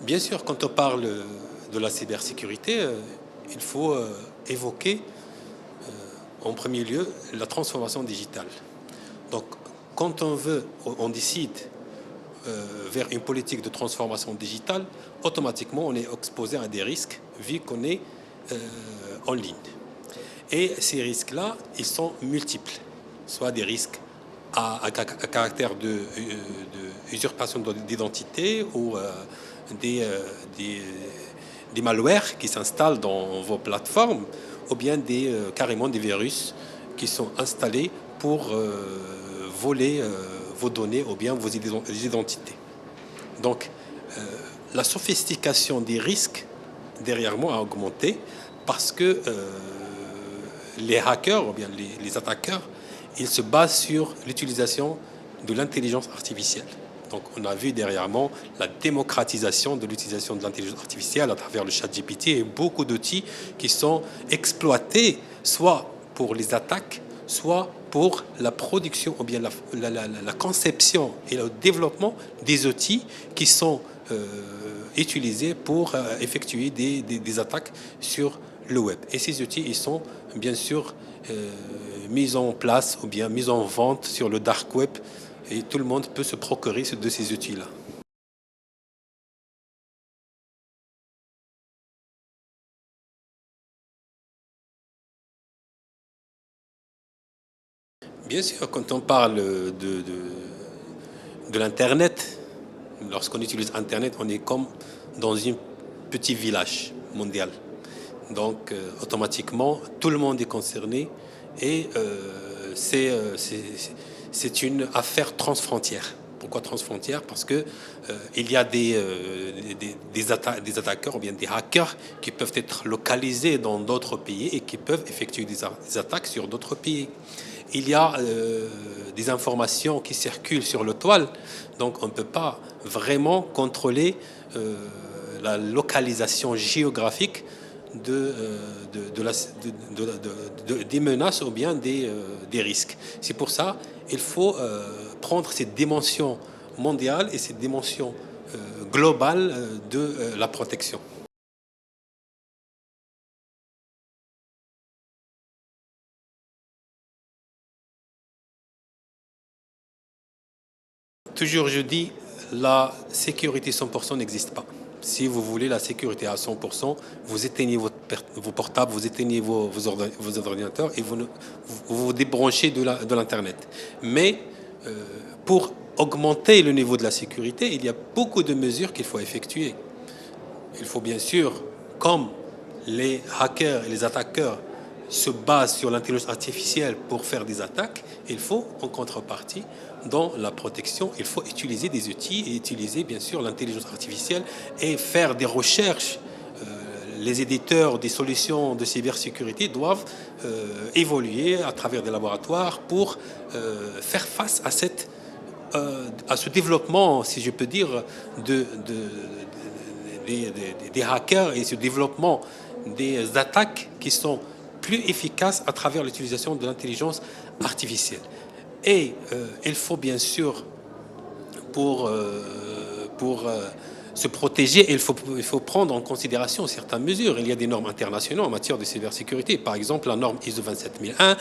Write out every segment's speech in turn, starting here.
Bien sûr, quand on parle de la cybersécurité, il faut évoquer en premier lieu la transformation digitale. Donc, quand on décide vers une politique de transformation digitale, automatiquement on est exposé à des risques vu qu'on est en ligne. Et ces risques-là, ils sont multiples, soit des risques à caractère de usurpation d'identité ou des malwares qui s'installent dans vos plateformes ou bien carrément des virus qui sont installés pour voler vos données ou bien vos identités. Donc, la sophistication des risques derrière moi a augmenté parce que les hackers ou bien les attaqueurs, ils se basent sur l'utilisation de l'intelligence artificielle. Donc, on a vu dernièrement la démocratisation de l'utilisation de l'intelligence artificielle à travers le ChatGPT et beaucoup d'outils qui sont exploités soit pour les attaques, soit pour la production ou bien la conception et le développement des outils qui sont utilisés pour effectuer des attaques sur le web. Et ces outils, ils sont bien sûr mis en place ou bien mis en vente sur le dark web et tout le monde peut se procurer de ces outils-là. Bien sûr, quand on parle de l'Internet, lorsqu'on utilise Internet, on est comme dans un petit village mondial. Donc, automatiquement, tout le monde est concerné et c'est une affaire transfrontière. Pourquoi transfrontière? Parce que il y a des attaqueurs ou bien des hackers qui peuvent être localisés dans d'autres pays et qui peuvent effectuer des attaques sur d'autres pays. Il y a des informations qui circulent sur le toile, donc on ne peut pas vraiment contrôler la localisation géographique des menaces ou bien des risques. C'est pour ça qu'il faut prendre cette dimension mondiale et cette dimension globale de la protection. Toujours je dis, la sécurité 100% n'existe pas. Si vous voulez la sécurité à 100%, vous éteignez vos portables, vous éteignez vos ordinateurs et vous vous débranchez de l'Internet. Mais pour augmenter le niveau de la sécurité, il y a beaucoup de mesures qu'il faut effectuer. Il faut bien sûr, comme les hackers et les attaqueurs se basent sur l'intelligence artificielle pour faire des attaques, il faut en contrepartie, dans la protection, il faut utiliser des outils et utiliser bien sûr l'intelligence artificielle et faire des recherches. Les éditeurs des solutions de cybersécurité doivent évoluer à travers des laboratoires pour faire face à ce développement, si je peux dire, des hackers et ce développement des attaques qui sont plus efficaces à travers l'utilisation de l'intelligence artificielle. Et il faut bien sûr, pour se protéger, il faut prendre en considération certaines mesures. Il y a des normes internationales en matière de cybersécurité. Par exemple, la norme ISO 27001,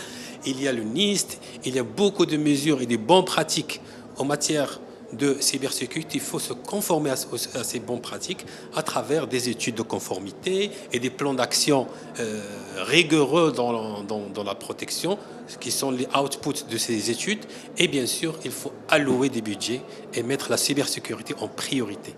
il y a le NIST, il y a beaucoup de mesures et des bonnes pratiques en matière de cybersécurité. Il faut se conformer à ces bonnes pratiques à travers des études de conformité et des plans d'action rigoureux dans la protection, qui sont les outputs de ces études. Et bien sûr, il faut allouer des budgets et mettre la cybersécurité en priorité.